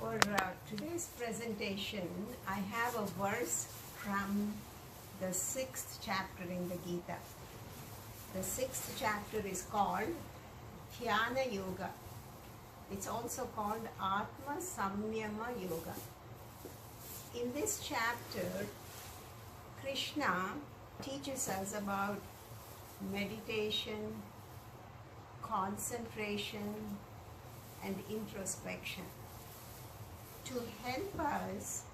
For today's presentation, I have a verse from the 6th chapter in the Gita. The 6th chapter is called Dhyana Yoga. It's also called Atma Samyama Yoga. In this chapter, Krishna teaches us about meditation, concentration, and introspection to help us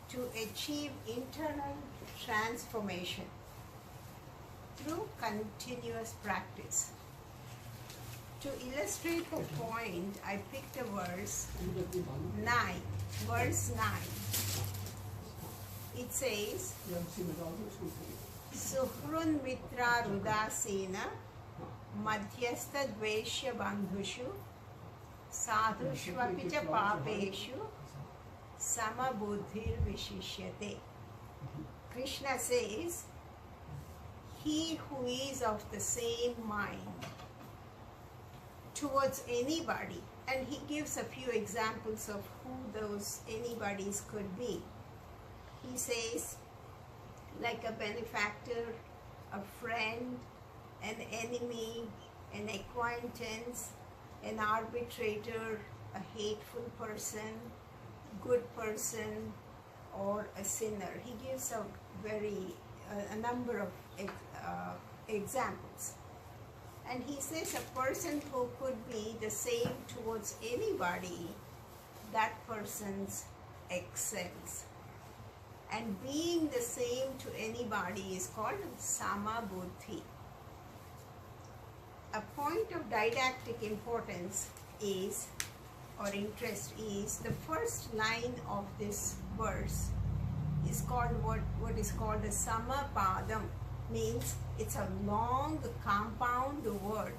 to achieve internal transformation through continuous practice. To illustrate the point, I picked a verse 9, verse 9. It says, Suhrun mitra rudasena madhyastha dveshya bandhushu sadhushvapi cha papeshu samabuddhir vishishyate. Krishna says, he who is of the same mind towards anybody, and he gives a few examples of who those anybodies could be. He says, like a benefactor, a friend, an enemy, an acquaintance, an arbitrator, a hateful person, good person, or a sinner. He gives a number of examples. And he says a person who could be the same towards anybody, that person excels. And being the same to anybody is called samabuddhi. A point of didactic importance is, or interest is, the first line of this verse is called what is called a samapadam, means it's a long compound word.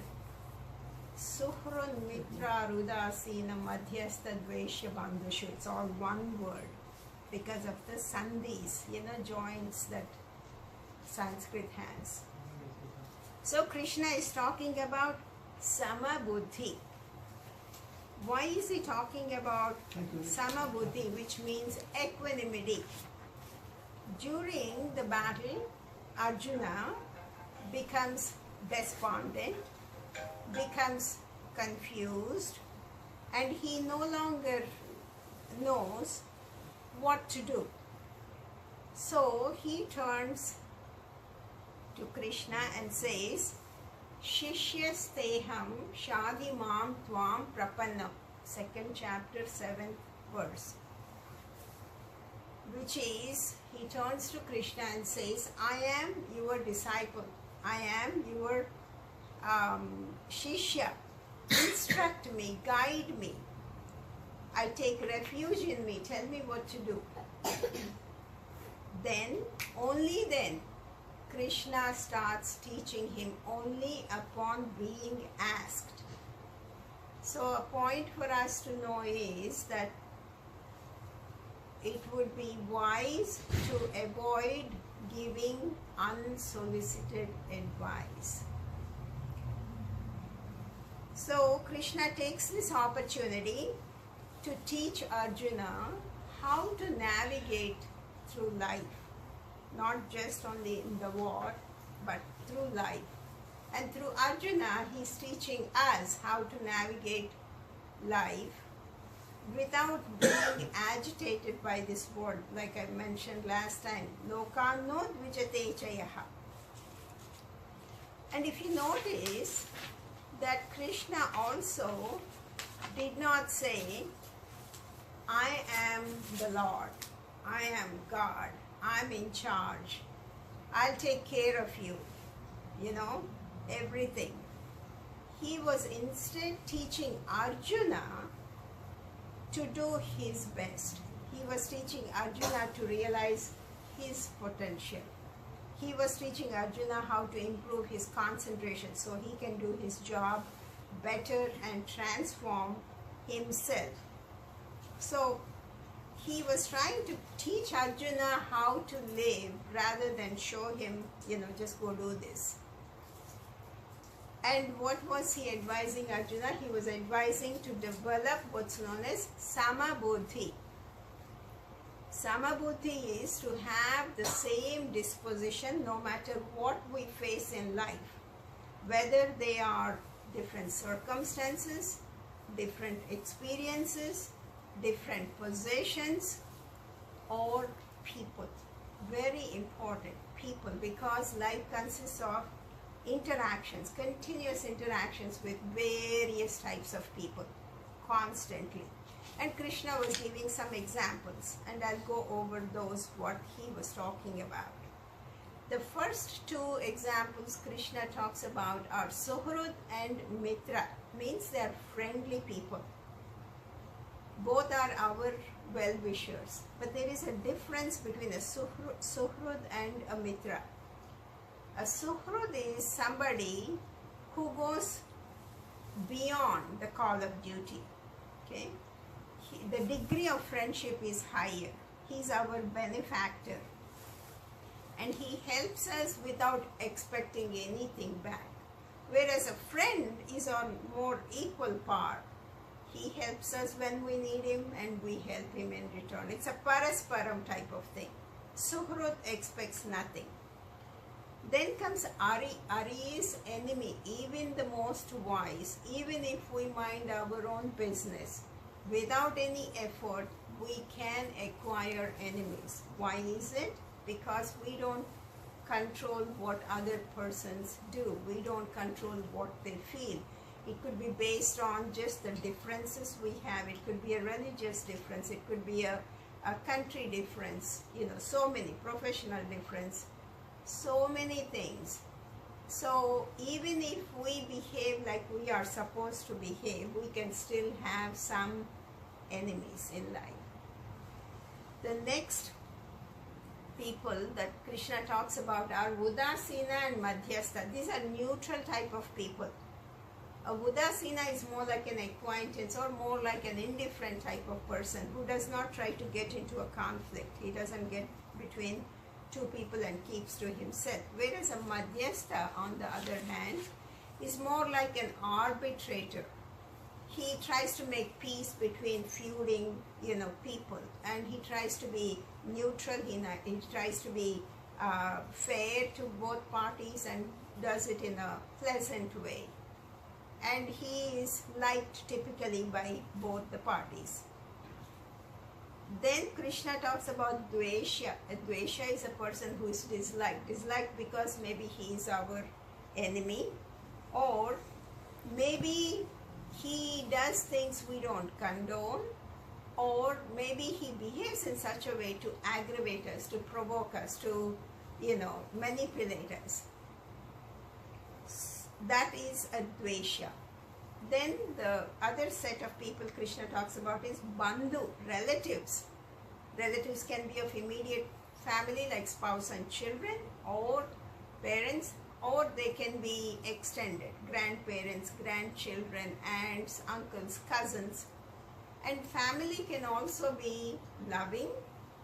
Suhrun mitra rudasena madhyastha dveshya bandhushu. It's all one word because of the sandhis, joints that Sanskrit has. So Krishna is talking about samabuddhi. Why is he talking about samabuddhi, which means equanimity? During the battle, Arjuna becomes despondent, becomes confused, and he no longer knows what to do. So he turns to Krishna and says, Shishyasteham shadimam tvam prapannam. 2nd chapter, 7th verse. Which is, he turns to Krishna and says, I am your disciple. I am your Shishya. Instruct me, guide me. I take refuge in me. Tell me what to do. Then, only then, Krishna starts teaching him only upon being asked. So a point for us to know is that it would be wise to avoid giving unsolicited advice. So Krishna takes this opportunity to teach Arjuna how to navigate through life. Not just only in the war, but through life. And through Arjuna, he's teaching us how to navigate life without being agitated by this world. Like I mentioned last time, lokano dvijate chayaha. And if you notice that Krishna also did not say, I am the Lord, I am God, I'm in charge, I'll take care of you, everything. He was instead teaching Arjuna to do his best. He was teaching Arjuna to realize his potential. He was teaching Arjuna how to improve his concentration so he can do his job better and transform himself. So he was trying to teach Arjuna how to live rather than show him, just go do this. And what was he advising Arjuna? He was advising to develop what's known as Samabuddhi. Samabuddhi is to have the same disposition no matter what we face in life, whether they are different circumstances, different experiences, different possessions, or people. Very important, people, because life consists of interactions, continuous interactions with various types of people, constantly. And Krishna was giving some examples, and I'll go over those, what he was talking about. The first two examples Krishna talks about are Suhrud and Mitra, means they are friendly people. Both are our well-wishers, but there is a difference between a Suhrud and a Mitra. A Suhrud is somebody who goes beyond the call of duty. Okay? The degree of friendship is higher. He's our benefactor. And he helps us without expecting anything back. Whereas a friend is on more equal par. He helps us when we need him and we help him in return. It's a parasparam type of thing. Suhrud expects nothing. Then comes Ari. Ari is enemy, even the most wise. Even if we mind our own business, without any effort, we can acquire enemies. Why is it? Because we don't control what other persons do. We don't control what they feel. It could be based on just the differences we have. It could be a religious difference. It could be a country difference. So many, professional difference. So many things. So even if we behave like we are supposed to behave, we can still have some enemies in life. The next people that Krishna talks about are Udasina and Madhyastha. These are neutral type of people. A Udasina is more like an acquaintance or more like an indifferent type of person who does not try to get into a conflict. He doesn't get between two people and keeps to himself. Whereas a Madhyastha, on the other hand, is more like an arbitrator. He tries to make peace between feuding, people, and he tries to be neutral. He tries to be fair to both parties and does it in a pleasant way. And he is liked typically by both the parties. Then Krishna talks about Dvesha. A Dvesha is a person who is disliked. Disliked because maybe he is our enemy, or maybe he does things we don't condone, or maybe he behaves in such a way to aggravate us, to provoke us, to, manipulate us. That is a Dvesha. Then the other set of people Krishna talks about is Bandhu, relatives. Relatives can be of immediate family like spouse and children, or parents, or they can be extended, grandparents, grandchildren, aunts, uncles, cousins. And family can also be loving,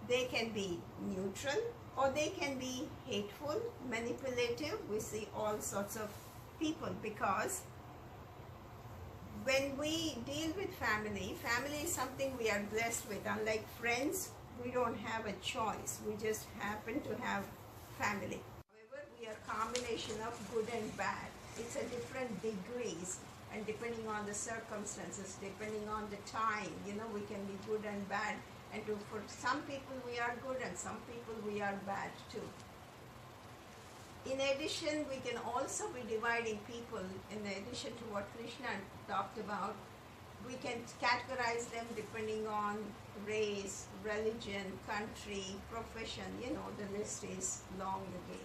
they can be neutral, or they can be hateful, manipulative. We see all sorts of people, because when we deal with family, family is something we are blessed with. Unlike friends, we don't have a choice. We just happen to have family. However, we are a combination of good and bad. It's a different degrees, and depending on the circumstances, depending on the time, we can be good and bad. And for some people we are good, and some people we are bad too. In addition, we can also be dividing people. In addition to what Krishna talked about, we can categorize them depending on race, religion, country, profession. The list is long again.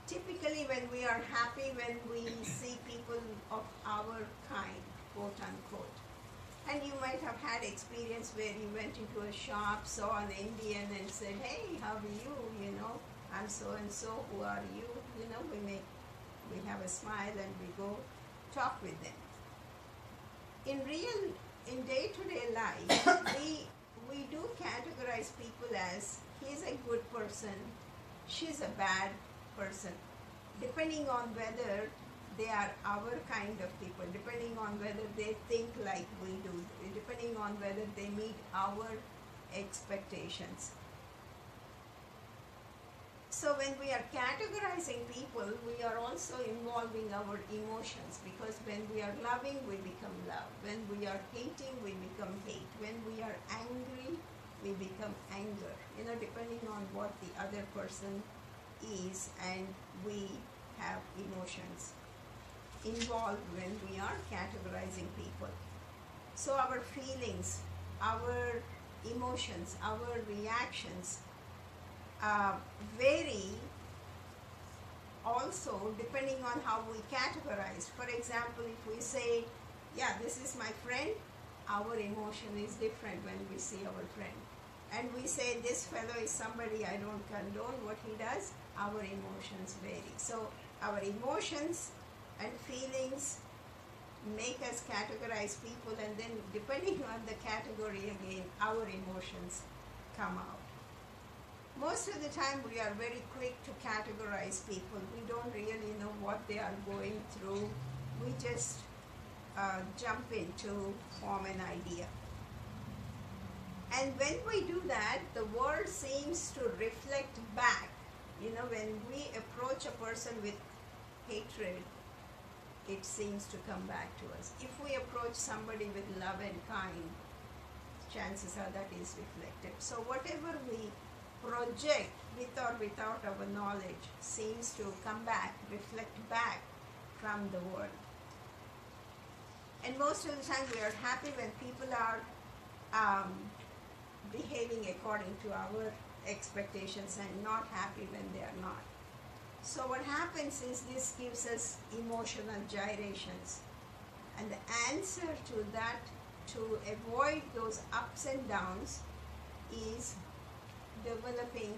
Typically, when we are happy, when we see people of our kind, quote unquote, and you might have had experience where you went into a shop, saw an Indian and said, "Hey, how are you? I'm so and so, who are you?" We have a smile and we go talk with them. In day-to-day life, we do categorize people as, he's a good person, she's a bad person, depending on whether they are our kind of people, depending on whether they think like we do, depending on whether they meet our expectations. So when we are categorizing people, we are also involving our emotions, because when we are loving, we become love. When we are hating, we become hate. When we are angry, we become anger. Depending on what the other person is, and we have emotions involved when we are categorizing people. So our feelings, our emotions, our reactions vary also depending on how we categorize. For example, if we say, yeah, this is my friend, our emotion is different when we see our friend. And we say, this fellow is somebody I don't condone what he does, our emotions vary. So our emotions and feelings make us categorize people, and then depending on the category again, our emotions come out. Most of the time we are very quick to categorize people. We don't really know what they are going through. We just jump in to form an idea. And when we do that, the world seems to reflect back. When we approach a person with hatred, it seems to come back to us. If we approach somebody with love and kind, chances are that is reflected. So whatever we project with or without our knowledge seems to come back, reflect back from the world. And most of the time we are happy when people are behaving according to our expectations, and not happy when they are not. So what happens is this gives us emotional gyrations. And the answer to that, to avoid those ups and downs, is developing,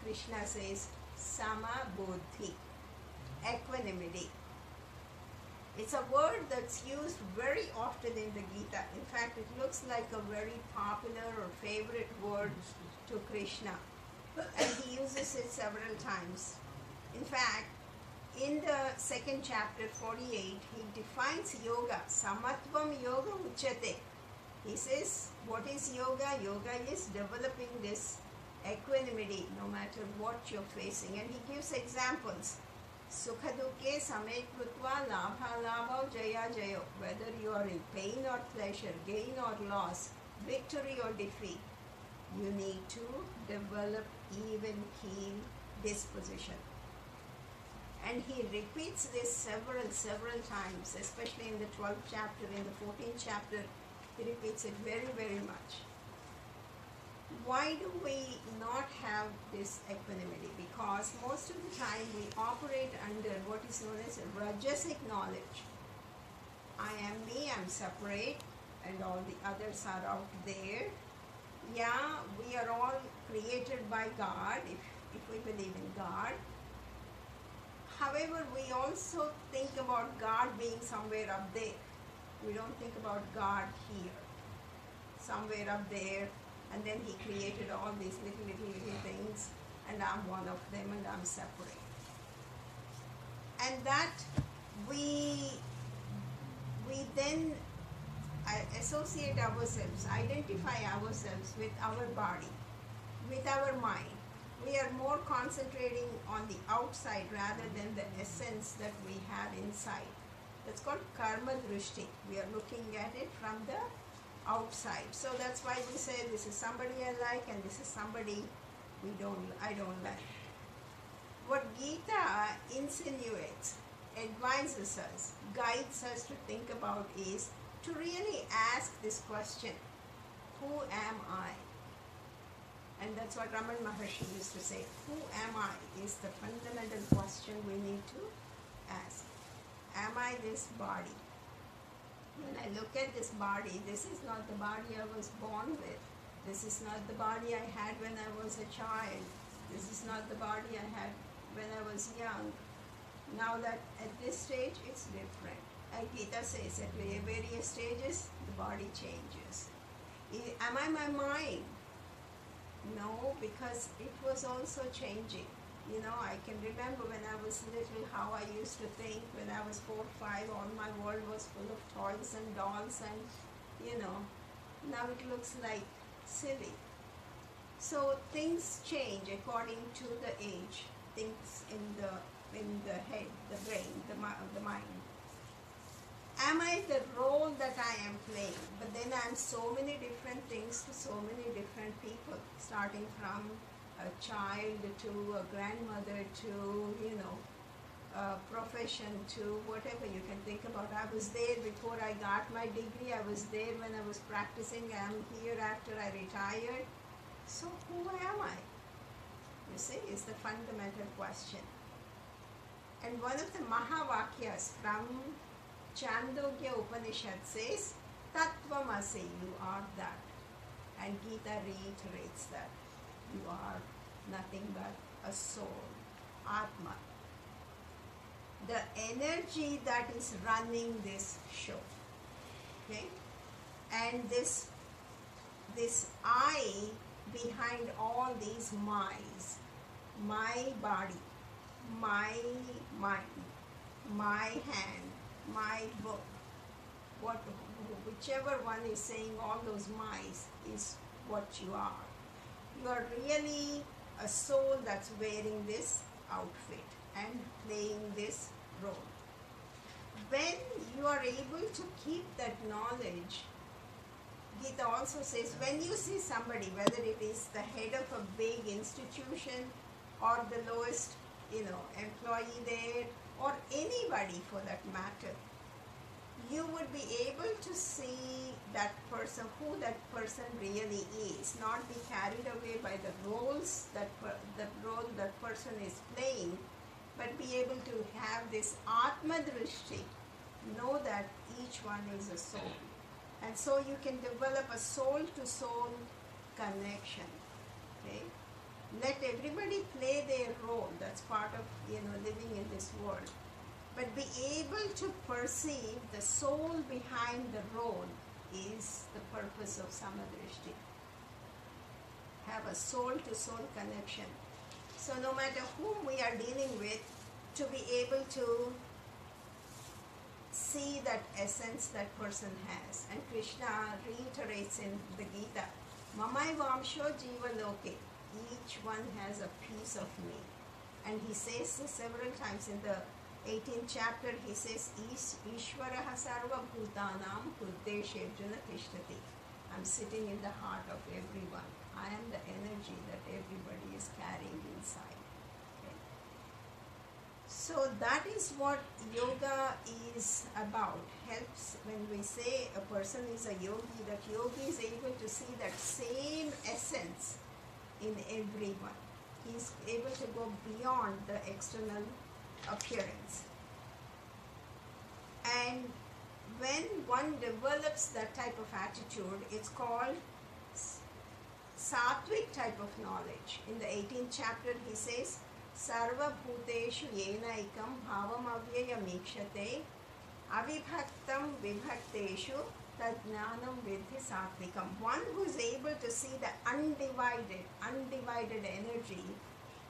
Krishna says, sama buddhi, equanimity. It's a word that's used very often in the Gita. In fact, it looks like a very popular or favorite word to Krishna, and he uses it several times. In fact, in the second chapter 48, he defines yoga. Samatvam yoga uchate. He says, what is yoga? Yoga is developing this equanimity no matter what you're facing. And he gives examples. Sukha dukkhe samet krutva labha labha jaya jayo. Whether you are in pain or pleasure, gain or loss, victory or defeat, you need to develop even keel disposition. And he repeats this several times, especially in the 12th chapter. In the 14th chapter, he repeats it very, very much. Why do we not have this equanimity? Because most of the time we operate under what is known as rajasic knowledge. I am me, I'm separate, and all the others are out there. Yeah, we are all created by God, if we believe in God. However, we also think about God being somewhere up there. We don't think about God here, somewhere up there, and then he created all these little things, and I'm one of them, and I'm separate. And that we then associate ourselves, identify ourselves with our body, with our mind. We are more concentrating on the outside rather than the essence that we have inside. That's called karma drishti. We are looking at it from the outside. So that's why we say this is somebody I like and this is somebody I don't like. What Gita insinuates, advises us, guides us to think about is to really ask this question, who am I? And that's what Raman Maharshi used to say. Who am I is the fundamental question we need to ask. Am I this body? When I look at this body, this is not the body I was born with. This is not the body I had when I was a child. This is not the body I had when I was young. Now that at this stage, it's different. Like Gita says, at various stages, the body changes. Am I my mind? No, because it was also changing. I can remember when I was little how I used to think when I was 4, 5, all my world was full of toys and dolls, and now it looks like silly. So things change according to the age, things in the head, the brain, the mind. Am I the role that I am playing? But then I'm so many different things to so many different people, starting from a child to a grandmother to, a profession to whatever you can think about. I was there before I got my degree. I was there when I was practicing. I'm here after I retired. So who am I? You see, is the fundamental question. And one of the Mahavakyas from Chandogya Upanishad says, Tattvamasi, you are that. And Gita reiterates that. You are nothing but a soul, Atma. The energy that is running this show. Okay? And this I behind all these my's, my body, my mind, my hand, my book, whichever one is saying all those my's is what you are. You are really a soul that's wearing this outfit and playing this role. When you are able to keep that knowledge, Gita also says, when you see somebody, whether it is the head of a big institution or the lowest, employee there, or anybody for that matter, you would be able to see that person, who that person really is, not be carried away by the roles the role that person is playing, but be able to have this Atma Drishti, know that each one is a soul. And so you can develop a soul-to-soul connection. Okay? Let everybody play their role. That's part of living in this world. But be able to perceive the soul behind the role is the purpose of Samadrishti. Have a soul-to-soul connection. So no matter whom we are dealing with, to be able to see that essence that person has. And Krishna reiterates in the Gita, Mamai Vamsho Jiva Loke. Each one has a piece of me. And he says this several times in the 18th chapter. He says, Ishvaraha Sarva Bhutanam Hruddeshevjuna Tishtati. I'm sitting in the heart of everyone. I am the energy that everybody is carrying inside. Okay? So that is what yoga is about. Helps when we say a person is a yogi, that yogi is able to see that same essence in everyone. He is able to go beyond the external appearance. And when one develops that type of attitude, it's called sattvic type of knowledge. In the 18th chapter, he says, Sarva bhuteshu yena ikam bhavam avyayam ikshate avibhaktam vibhakteshu tadjnanam vidhi sattvikam. One who is able to see the undivided energy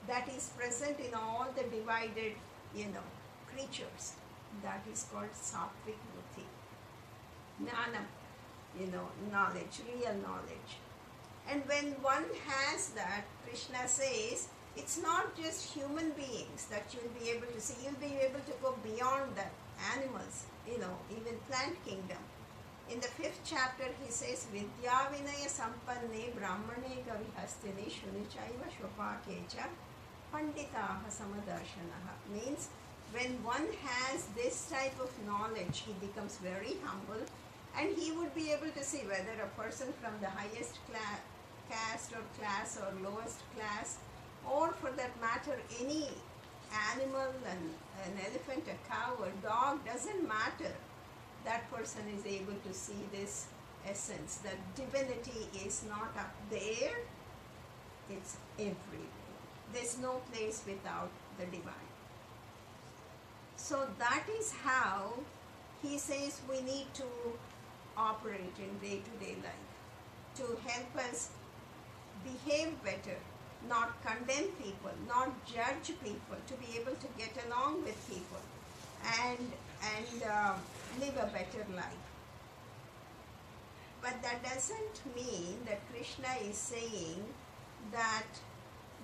that is present in all the divided, creatures, that is called sattvic buddhi. Jnanam, knowledge, real knowledge. And when one has that, Krishna says, it's not just human beings that you'll be able to see. You'll be able to go beyond that. Animals, even plant kingdom. In the 5th chapter, he says, Vidya Vinaya Sampanne Brahmane Gavihastini Shunichaiva Shvapakecha Panditaha Samadarshanaha. Means when one has this type of knowledge, he becomes very humble, and he would be able to see whether a person from the highest caste or class or lowest class, or for that matter any animal, an elephant, a cow, a dog, doesn't matter. That person is able to see this essence, that divinity is not up there, it's everywhere. There's no place without the divine. So that is how he says we need to operate in day-to-day life, to help us behave better, not condemn people, not judge people, to be able to get along with people and live a better life. But that doesn't mean that Krishna is saying that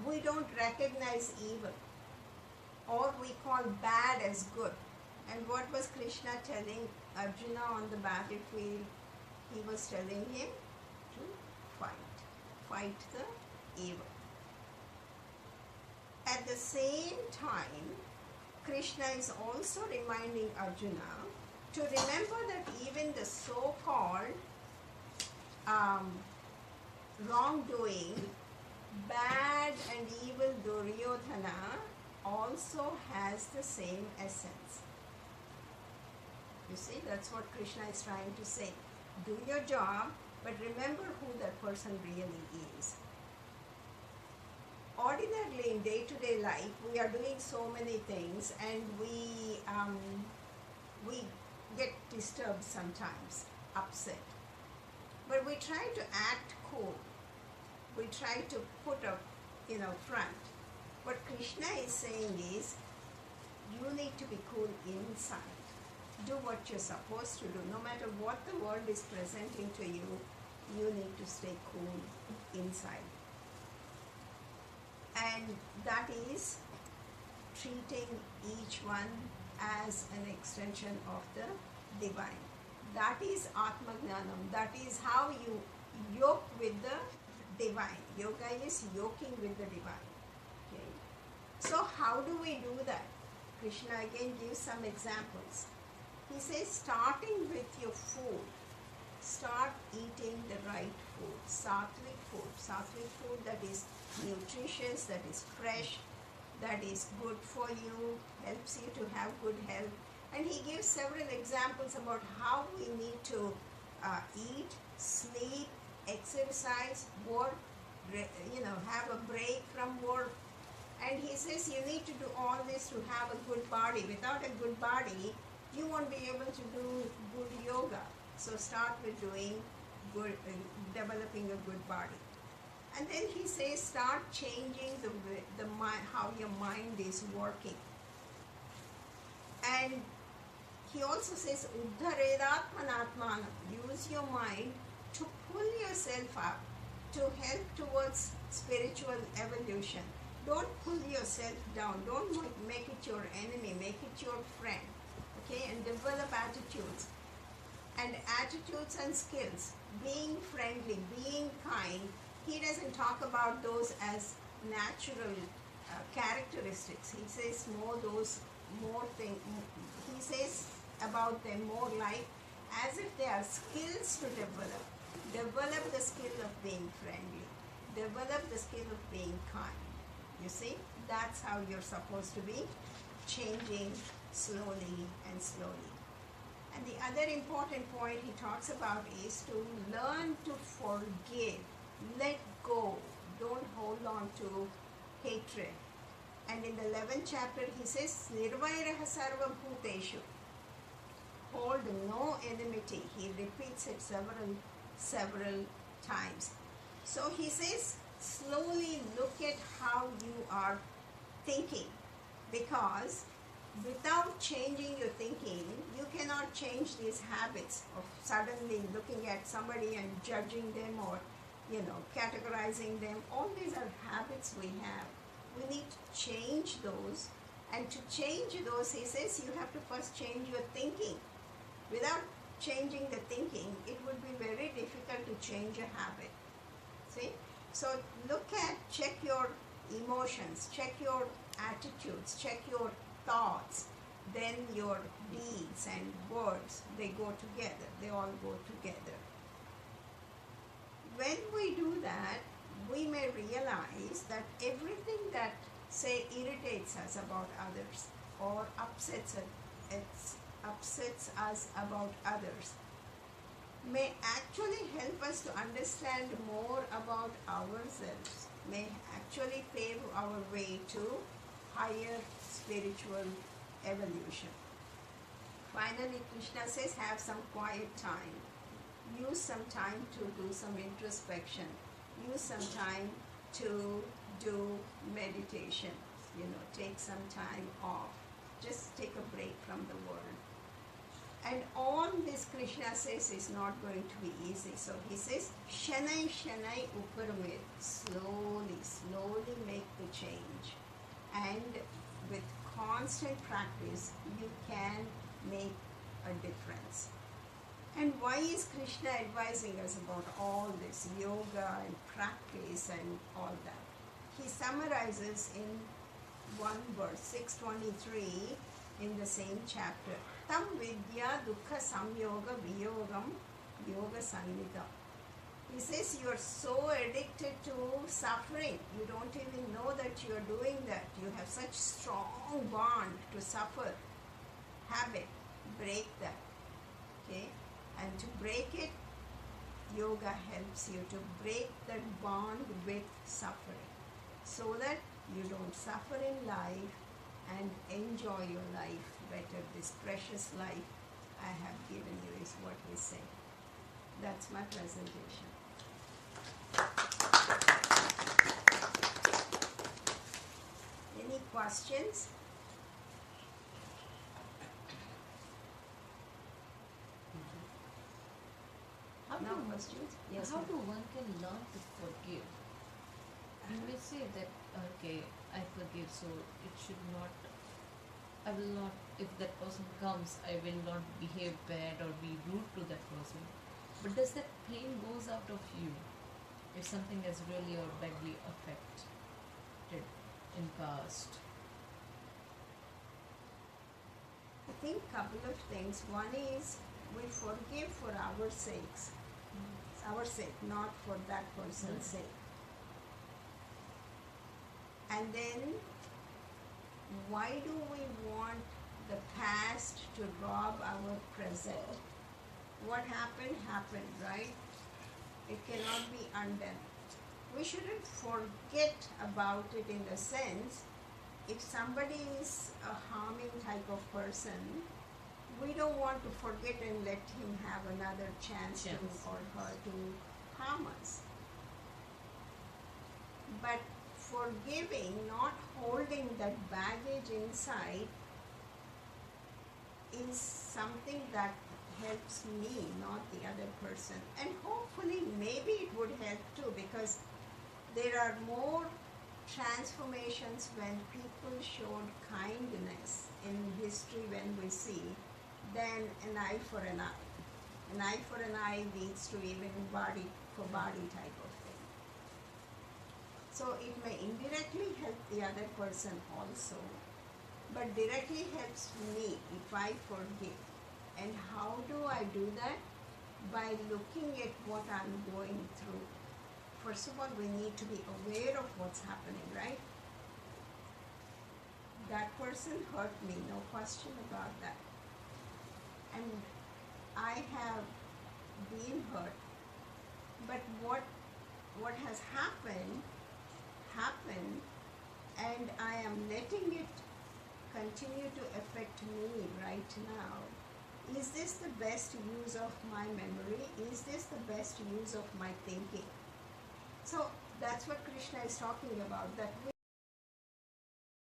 we don't recognize evil or we call bad as good. And what was Krishna telling Arjuna on the battlefield? He was telling him to fight the evil. At the same time, Krishna is also reminding Arjuna to remember that even the so-called wrongdoing, bad and evil Duryodhana also has the same essence. You see, that's what Krishna is trying to say. Do your job, but remember who that person really is. Ordinarily in day-to-day life, we are doing so many things and we get disturbed sometimes, upset. But we try to act cool. We try to put up, front. What Krishna is saying is, you need to be cool inside. Do what you're supposed to do. No matter what the world is presenting to you, you need to stay cool inside. And that is treating each one as an extension of the divine. That is Atmagnanam. That is how you yoke with the divine. Yoga is yoking with the divine. Okay. So how do we do that? Krishna again gives some examples. He says, starting with your food, start eating the right food, sattvic food that is nutritious, that is fresh, that is good for you, helps you to have good health. And he gives several examples about how we need to eat, sleep, exercise, work, have a break from work. And he says you need to do all this to have a good body. Without a good body, you won't be able to do good yoga. So start with doing good, developing a good body. And then he says start changing the mind, how your mind is working. And he also says Uddharedatmanatmanam. Use your mind to pull yourself up, to help towards spiritual evolution. Don't pull yourself down. Don't make it your enemy. Make it your friend. Okay, and develop attitudes. And attitudes and skills. Being friendly, being kind. He doesn't talk about those as natural characteristics. He says more things. He says about them more like as if they are skills to develop. Develop the skill of being friendly. Develop the skill of being kind. You see, that's how you're supposed to be changing slowly and slowly. And the other important point he talks about is to learn to forgive. Let go. Don't hold on to hatred. And in the 11th chapter he says, Nirvairaha sarva bhuteshu. Hold no enmity. He repeats it several times. So he says, slowly look at how you are thinking, because without changing your thinking, you cannot change these habits of suddenly looking at somebody and judging them or, categorizing them. All these are habits we have. We need to change those. And to change those, he says, you have to first change your thinking. Without changing the thinking, it would be very difficult to change a habit. See? So check your emotions, check your attitudes, check your thoughts, then your deeds and words, they go together. They all go together. When we do that, we may realize that everything that, say, irritates us about others or upsets us about others may actually help us to understand more about ourselves, may actually pave our way to higher spiritual evolution. Finally, Krishna says, have some quiet time. Use some time to do some introspection. Use some time to do meditation. Take some time off. Just take a break from the world. And all this Krishna says is not going to be easy. So he says, Shanai Shanai Uparamit. Slowly make the change. And with constant practice, you can make a difference. And why is Krishna advising us about all this yoga and practice and all that? He summarizes in one verse, 623 in the same chapter. Tam vidya dukkha samyoga viyogam yoga sannidham. He says you are so addicted to suffering, you don't even know that you are doing that. You have such strong bond to suffer. Habit, break that. Okay? And to break it, yoga helps you to break that bond with suffering, so that you don't suffer in life and enjoy your life better. This precious life I have given you is what we say. That's my presentation. Any questions? No questions? Yes, How ma'am. do one can learn to forgive? You may say that, okay, I forgive, so it should not, I will not, if that person comes, I will not behave bad or be rude to that person. But does that pain goes out of you if something has really or badly affected in past? I think couple of things. One is we forgive for our sakes. Our sake, not for that person's sake. And then, why do we want the past to rob our present? What happened, happened, right? It cannot be undone. We shouldn't forget about it in the sense, if somebody is a harming type of person, we don't want to forget and let him have another chance to, or her to harm us. But forgiving, not holding that baggage inside, is something that helps me, not the other person. And hopefully maybe it would help too, because there are more transformations when people showed kindness in history, when we see, than an eye for an eye. An eye for an eye leads to even body for body type of thing. So it may indirectly help the other person also, but directly helps me if I forgive. And how do I do that? By looking at what I'm going through. First of all, we need to be aware of what's happening, right? That person hurt me, no question about that. And I have been hurt. But what has happened, and I am letting it continue to affect me right now. Is this the best use of my memory? Is this the best use of my thinking? So that's what Krishna is talking about, that